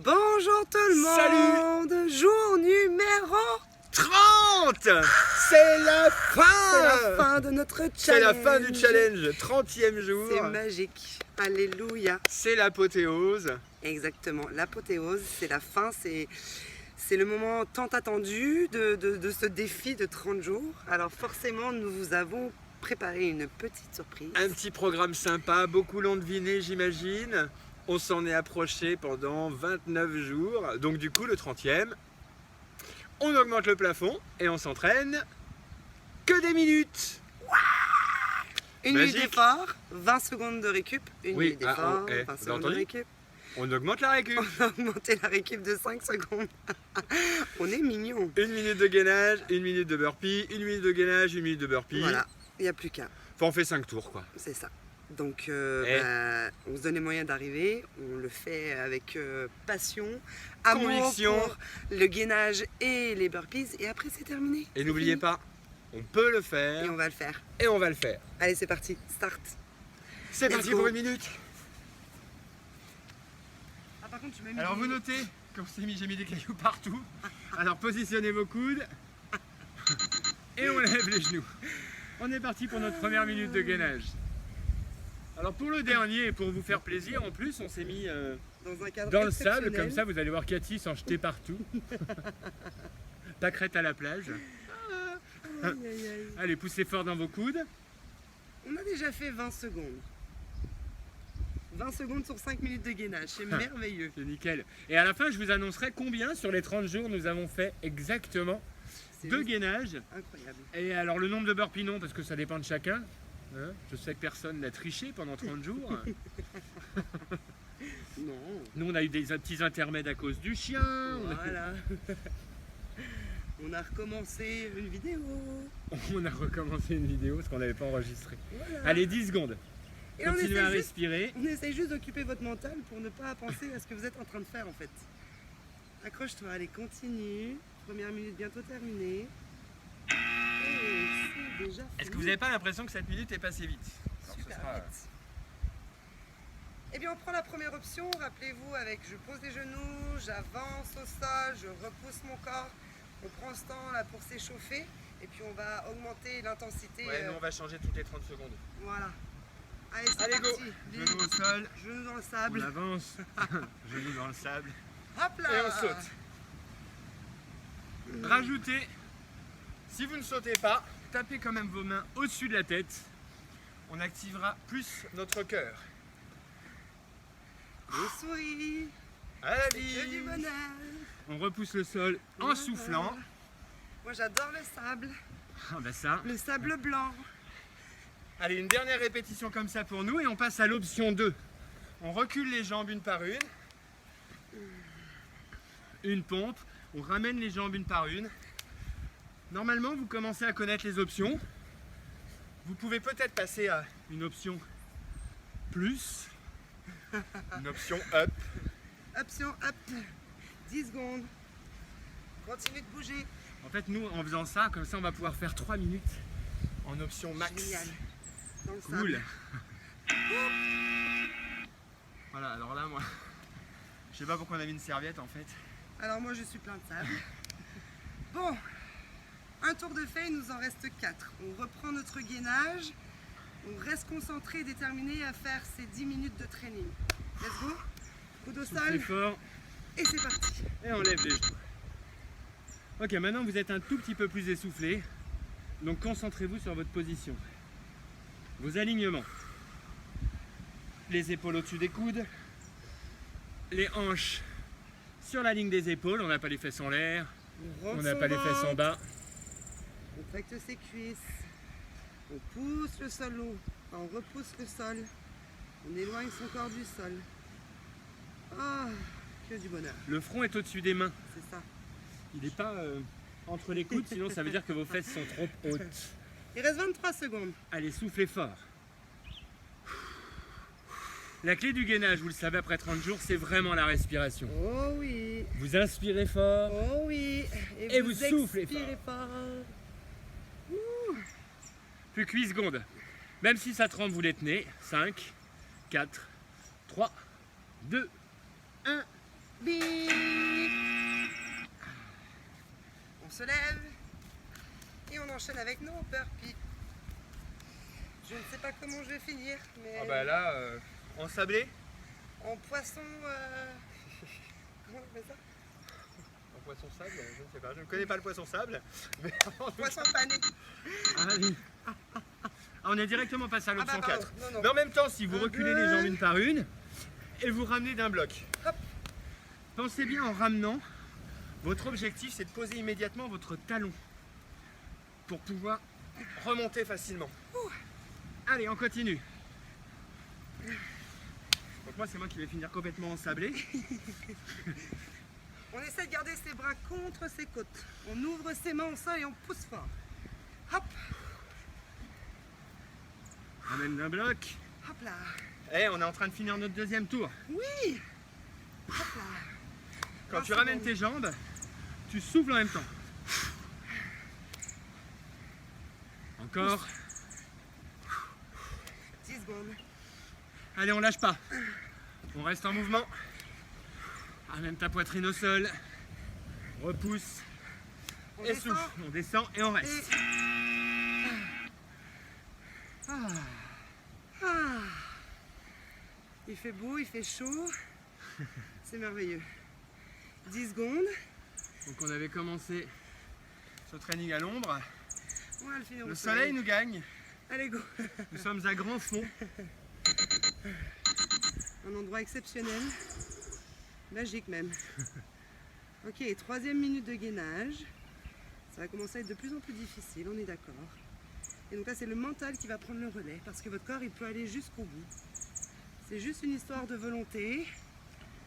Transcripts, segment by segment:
Bonjour tout le monde. Jour numéro 30. C'est la fin. C'est la fin de notre challenge. C'est la fin du challenge, 30e jour. C'est magique. Alléluia. C'est l'apothéose. Exactement, l'apothéose, c'est la fin, c'est le moment tant attendu de ce défi de 30 jours. Alors forcément, nous vous avons préparé une petite surprise. Un petit programme sympa, beaucoup l'ont deviné j'imagine. On s'en est approché pendant 29 jours. Donc du coup, le 30e, on augmente le plafond et on s'entraîne que des minutes. Une minute d'effort, 20 secondes de récup. Une minute d'effort, 20 secondes de récup. On augmente la récup. On a augmenté la récup de 5 secondes. On est mignon. Une minute de gainage, une minute de burpee, une minute de gainage, une minute de burpee. Voilà, il n'y a plus qu'à. Enfin, on fait 5 tours quoi. C'est ça. Donc on se donne les moyens d'arriver, on le fait avec passion, amour conviction pour le gainage et les burpees et après c'est terminé. Et n'oubliez pas, on peut le faire. Et on va le faire. Et on va le faire. Allez c'est parti, start. C'est parti pour une minute. Ah, par contre, tu m'as mis Alors vous notez qu'on s'est mis, j'ai mis des cailloux partout. Alors positionnez vos coudes et on lève les genoux. On est parti pour notre première minute de gainage. Alors pour le dernier et pour vous faire plaisir, en plus on s'est mis dans un cadre dans le sable, comme ça vous allez voir Cathy s'en jeter partout. Pâquerette à la plage. Aïe, aïe, aïe. Allez, poussez fort dans vos coudes. On a déjà fait 20 secondes. 20 secondes sur 5 minutes de gainage, c'est merveilleux. C'est nickel. Et à la fin, je vous annoncerai combien sur les 30 jours nous avons fait exactement de gainage. Incroyable. Et alors le nombre de burpees non, parce que ça dépend de chacun. Hein, je sais que personne n'a triché pendant 30 jours. Non. Nous, on a eu des petits intermèdes à cause du chien. Voilà. On a recommencé une vidéo. On a recommencé une vidéo parce qu'on n'avait pas enregistré. Voilà. Allez, 10 secondes. Et on Continuez à essaie respirer. On essaye juste d'occuper votre mental pour ne pas penser à ce que vous êtes en train de faire en fait. Accroche-toi, allez, continue. Première minute bientôt terminée. Et c'est déjà fini. Est-ce que vous n'avez pas l'impression que cette minute est passée vite? Alors, Super ce sera- vite. Eh bien, on prend la première option. Rappelez-vous, avec je pose les genoux, j'avance au sol, je repousse mon corps. On prend ce temps là pour s'échauffer et puis on va augmenter l'intensité. Ouais, nous on va changer toutes les 30 secondes. Voilà. Allez, c'est Allez, go! parti. Genoux au sol, Genoux dans le on sable. avance, genoux dans le sable. Hop là. Et on saute. Rajoutez, si vous ne sautez pas, tapez quand même vos mains au-dessus de la tête. On activera plus notre cœur. Des souris. À la Que du vie! bonheur. On repousse le sol en soufflant. Moi j'adore le sable. Ah bah ça. Le sable blanc. Allez, une dernière répétition comme ça pour nous et on passe à l'option 2. On recule les jambes une par une. Une pompe. On ramène les jambes une par une. Normalement, vous commencez à connaître les options. Vous pouvez peut-être passer à une option plus, une option up. Option up. 10 secondes. Continue de bouger. En fait, nous, en faisant ça, comme ça, on va pouvoir faire 3 minutes en option max. Génial. Dans le Cool. sable. Voilà, alors là, moi, je sais pas pourquoi on a mis une serviette en fait. Alors moi je suis plein de sable. Bon, un tour de fait, il nous en reste 4. On reprend notre gainage. On reste concentré et déterminé à faire ces 10 minutes de training. Let's go. Coude au Soufflez sol fort et c'est parti. et on lève les genoux. Ok, maintenant vous êtes un tout petit peu plus essoufflé. Donc concentrez-vous sur votre position. Vos alignements. Les épaules au-dessus des coudes. Les hanches sur la ligne des épaules. On n'a pas les fesses en l'air. On n'a pas les fesses en bas. On tracte ses cuisses. On pousse le sol haut. Enfin, on repousse le sol. On éloigne son corps du sol. Ah, que du bonheur. Le front est au-dessus des mains. C'est ça. Il n'est pas entre les coudes, sinon ça veut dire que vos fesses sont trop hautes. Il reste 23 secondes. Allez, soufflez fort. La clé du gainage, vous le savez, après 30 jours, c'est vraiment la respiration. Oh oui. Vous inspirez fort. Oh oui. Et vous soufflez expirez fort. Plus que 8 secondes. Même si ça tremble, vous les tenez. 5, 4, 3, 2, 1. Bim. se lève et on enchaîne avec nos burpees. Je ne sais pas comment je vais finir, mais Ah bah là, en sablé, en poisson... Comment on appelle ça? en poisson sable, je ne sais pas, je ne connais pas le poisson sable. Mais Poisson pané. Allez. On est directement passé à l'option Ah bah, pardon. 4. Non, non. Mais en même temps, si vous Un, reculez deux. les jambes une par une et vous ramenez d'un bloc. Hop. Pensez bien en ramenant, votre objectif c'est de poser immédiatement votre talon pour pouvoir remonter facilement. Allez, on continue. Donc moi c'est moi qui vais finir complètement ensablé. On essaie de garder ses bras contre ses côtes. On ouvre ses mains au sol et on pousse fort. Hop, Ramène d'un bloc. hop là. Et on est en train de finir notre deuxième tour. Oui. Hop là. Quand 20 tu ramènes secondes. tes jambes, tu souffles en même temps. Encore. 10 secondes. Allez, on lâche pas. On reste en mouvement. Ramène ta poitrine au sol. Repousse. On Et descend. souffle. On descend et on Et... reste. Ah. Ah. Il fait beau, il fait chaud. C'est merveilleux. 10 secondes. Donc on avait commencé ce training à l'ombre. On va le finir Le au soleil nous gagne. Allez, go. Nous sommes à grand fond. Un endroit exceptionnel. Magique même. Ok, 3e minute de gainage. Ça va commencer à être de plus en plus difficile, on est d'accord. Et donc là, c'est le mental qui va prendre le relais parce que votre corps, il peut aller jusqu'au bout. C'est juste une histoire de volonté.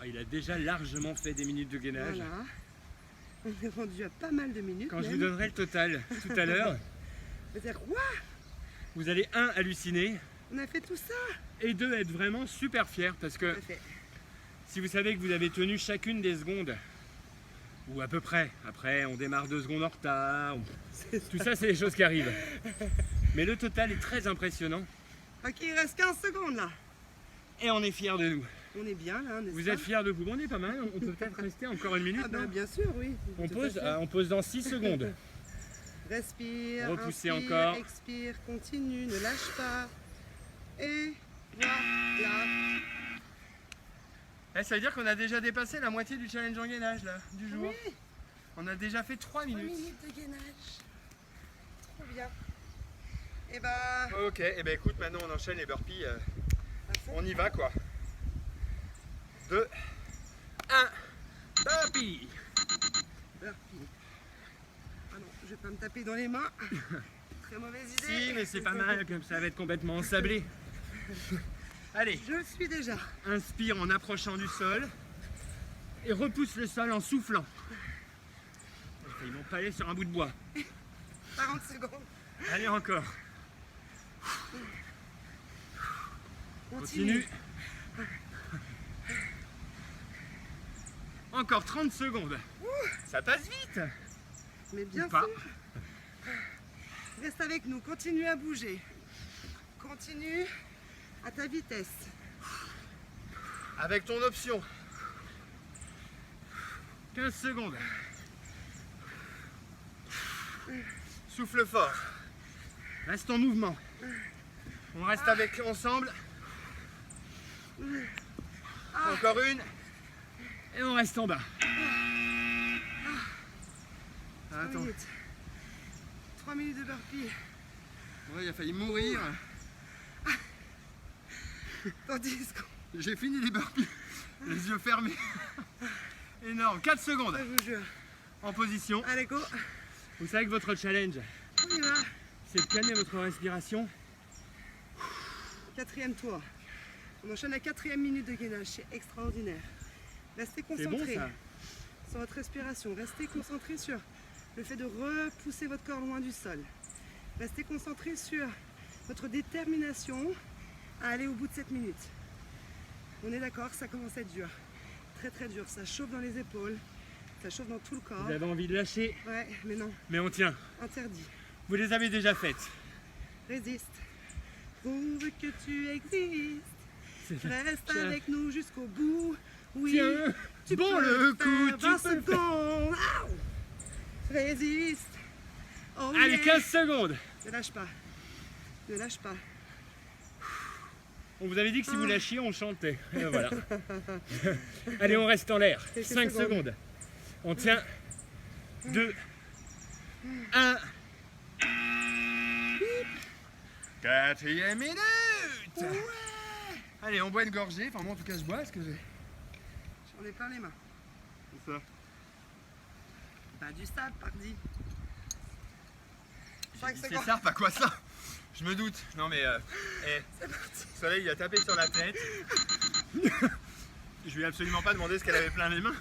Ah, il a déjà largement fait des minutes de gainage. Voilà. On est rendu à pas mal de minutes. Quand je vous même. donnerai le total tout à l'heure, Vous allez dire, quoi? vous allez 1 halluciner On a fait tout ça? et 2 être vraiment super fiers parce que Parfait. si vous savez que vous avez tenu chacune des secondes, ou à peu près, après on démarre 2 secondes en retard, tout ça c'est des choses qui arrivent. Mais le total est très impressionnant Ok, il reste 15 secondes là. et on est fiers de nous. On est bien là, n'est-ce Vous pas? êtes fiers de vous? On est pas mal, on peut peut-être rester encore une minute, Ah bah, non? bien sûr, oui. On Tout à pose, fait. on pose dans 6 secondes. Respire, Repoussez inspire, encore. expire, continue, ne lâche pas. Et voilà. Eh, ça veut dire qu'on a déjà dépassé la moitié du challenge en gainage là, du jour. Oui, On a déjà fait 3 3 minutes. minutes de gainage. Trop bien. Et bah, Ok, et ben écoute, maintenant on enchaîne les burpees. à fond. On y va quoi. 2, 1, burpee. Burpee. Ah non, je vais pas me taper dans les mains. Très mauvaise idée. Si, mais c'est pas mal, comme ça va être complètement ensablé. Allez, Je le suis déjà. inspire en approchant du sol et repousse le sol en soufflant. J'ai failli m'empaler sur un bout de bois. 40 secondes. Allez encore, Continue. continue. Encore 30 secondes. Ça passe vite. Mais bien Ou pas. sûr. Reste avec nous, continue à bouger. Continue à ta vitesse. Avec ton option. 15 secondes. Souffle fort. Reste en mouvement. On reste avec ensemble. Encore une. Et on reste en bas. 3 Attends, minutes. 3 minutes de burpee. ouais, il a failli mourir. Dans 10 secondes. J'ai fini les burpees. Les yeux fermés. Énorme. 4 secondes. Je vous jure. En position. Allez, go. Vous savez que votre challenge, On y va. c'est de calmer votre respiration. 4e tour. On enchaîne la 4e minute de gainage. C'est extraordinaire. Restez C'est bon concentrés ça. sur votre respiration. Restez concentrés sur le fait de repousser votre corps loin du sol. Restez concentrés sur votre détermination à aller au bout de cette minute. On est d'accord, ça commence à être dur. Très très dur. Ça chauffe dans les épaules. Ça chauffe dans tout le corps. Vous avez envie de lâcher, Ouais, mais non, mais on tient. interdit. Vous les avez déjà faites. Résiste. Prouve que tu existes. Reste Tiens. avec nous jusqu'au bout. Oui, Tiens, tu bon peux le faire coup, 20 tu peux le faire. secondes. Aouh. Résiste. Oh, Allez, yeah. 15 secondes. Ne lâche pas. Ne lâche pas. On vous avait dit que si vous lâchiez, on chantait. Et ben voilà. Allez, on reste en l'air. Quelques 5 secondes. secondes. On tient. 2, 1. 4e minute. Ouais. Allez, on boit une gorgée. Enfin, moi en tout cas, je bois. Est-ce que j'ai. J'en ai plein les mains. C'est ça. Pas du sable, pardi. 5 C'est secondes. ça, pas quoi ça? Je me doute. Non mais C'est parti. Soleil il a tapé sur la tête. Je lui ai absolument pas demandé ce qu'elle avait plein les mains.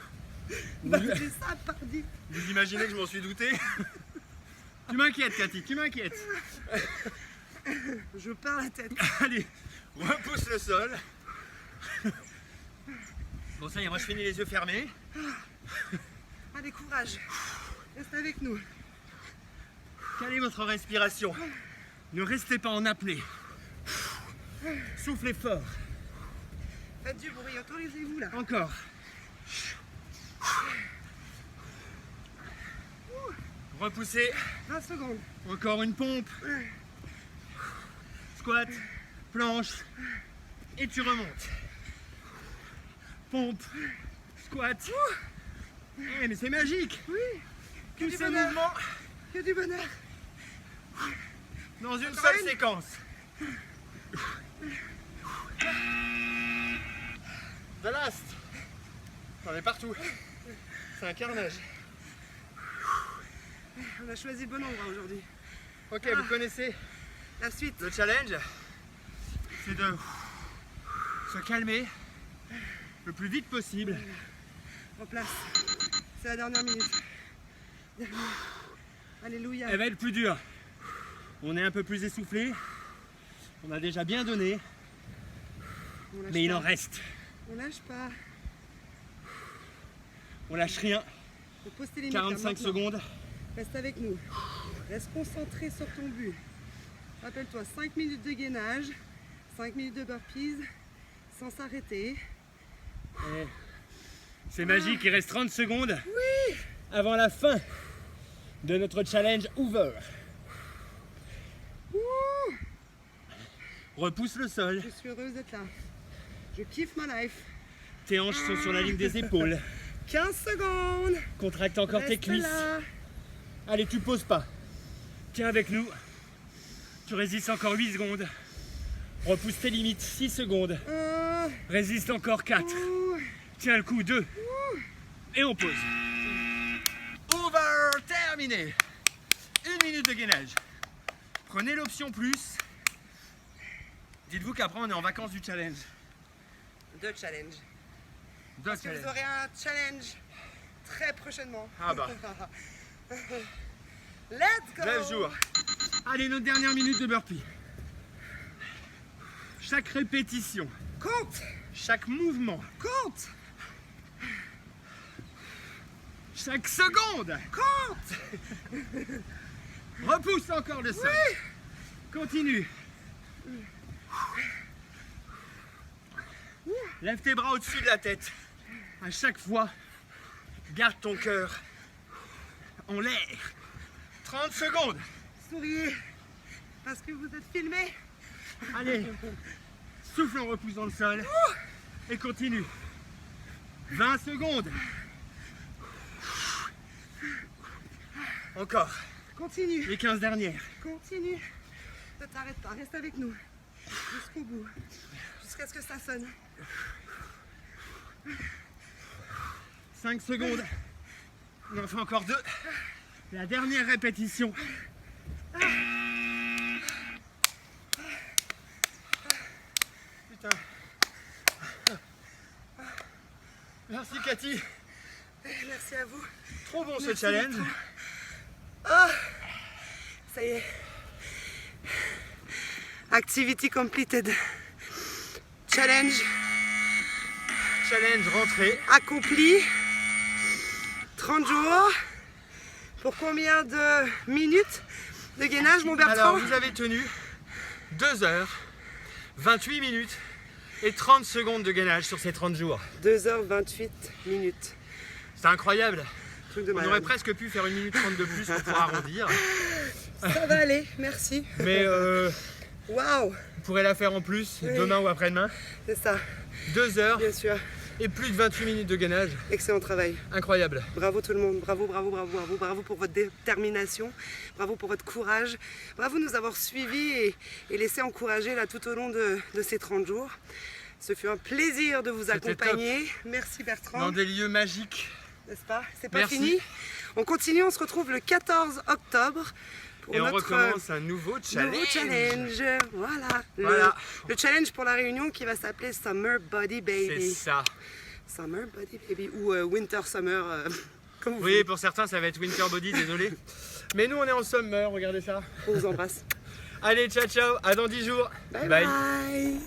Pas du sable, pardi. Vous imaginez que je m'en suis douté? Tu m'inquiètes Cathy, tu m'inquiètes. Je perds la tête. Allez, repousse le sol. Bon ça y est, moi je finis les yeux fermés. Allez, courage. Reste avec nous. Calez votre respiration. Ne restez pas en apnée. Soufflez fort. Faites du bruit, autorisez-vous là. Encore. Repoussez. 20 secondes. Encore une pompe. Squat. Planche. Et tu remontes. Pompe. Squat. Eh, mais c'est magique. Oui. Tous du ces bonheur. mouvements Que du bonheur. dans une Encore seule une. séquence. The last. On est partout. C'est un carnage. On a choisi le bon endroit aujourd'hui. Ok, vous connaissez La suite. le challenge. C'est de se calmer le plus vite possible. En place. C'est la dernière minute. Alléluia. Elle va être plus dure. On est un peu plus essoufflé. On a déjà bien donné, On lâche mais il pas. en reste. On lâche pas. On lâche rien. Faut poster les limites, là, 45 maintenant. secondes. Reste avec nous. Reste concentré sur ton but. Rappelle-toi, 5 minutes de gainage, 5 minutes de burpees, sans s'arrêter. Et c'est magique, il reste 30 secondes avant la fin de notre challenge over. Ouh, Repousse le sol, je suis heureuse d'être là. Je kiffe ma life. tes hanches sont sur la ligne des épaules. 15 secondes. Contracte encore tes Reste cuisses. là. Allez, tu poses pas. Tiens avec nous. Tu résistes encore 8 secondes. Repousse tes limites, 6 secondes. Résiste encore 4. Ouh. Tiens le coup, 2. Et on pose. Over, terminé. 1 minute de gainage. Prenez l'option plus. Dites-vous qu'après on est en vacances du challenge. Deux challenges. Deux Parce que vous challenges. aurez un challenge très prochainement. Ah bah. Let's go. Bref jour. Allez, notre dernière minute de burpee. Chaque répétition, Compte. chaque mouvement, Compte. chaque seconde. Compte. Repousse encore le sol. Continue. Lève tes bras au-dessus de la tête. À chaque fois, garde ton cœur en l'air. 30 secondes. Souriez. Parce que vous êtes filmés. Allez, souffle en repoussant le sol. Et continue. 20 secondes. Encore. Continue. Les 15 dernières. Continue. Ne t'arrête pas. Reste avec nous. Jusqu'au bout. Jusqu'à ce que ça sonne. 5 secondes. On en fait encore 2. La dernière répétition. Putain. Merci Cathy. Merci à vous. Trop bon ce Merci challenge. beaucoup. Ah, ça y est. Activity completed. Challenge Challenge rentré. accompli. 30 jours. Pour combien de minutes de gainage, mon Bertrand? Alors vous avez tenu 2 heures, 28 minutes et 30 secondes de gainage sur ces 30 jours. 2h28 minutes. C'est incroyable. Truc de On malade. aurait presque pu faire 1 minute 30 de plus pour arrondir. Ça va aller, merci. Mais Waouh, on pourrait la faire en plus, Oui. demain ou après-demain. c'est ça, 2 heures bien sûr. et plus de 28 minutes de gainage. Excellent travail. Incroyable. Bravo tout le monde, bravo, bravo, bravo, bravo, bravo pour votre détermination, bravo pour votre courage, bravo de nous avoir suivis et laissé encourager là tout au long de ces 30 jours. Ce fut un plaisir de vous C'était accompagner. Merci Bertrand, Dans des lieux magiques. n'est-ce pas? C'est pas Merci. fini. On continue, on se retrouve le 14 octobre pour Et on notre recommence un nouveau challenge. nouveau challenge. Voilà. Voilà. Le challenge pour la Réunion qui va s'appeler Summer Body C'est Baby. ça. Summer Body Baby ou Winter Summer, comme vous Oui, voulez. pour certains, ça va être Winter Body, désolé. Mais nous, on est en summer, regardez ça. On vous embrasse. Allez, ciao, ciao. À dans 10 jours. Bye bye.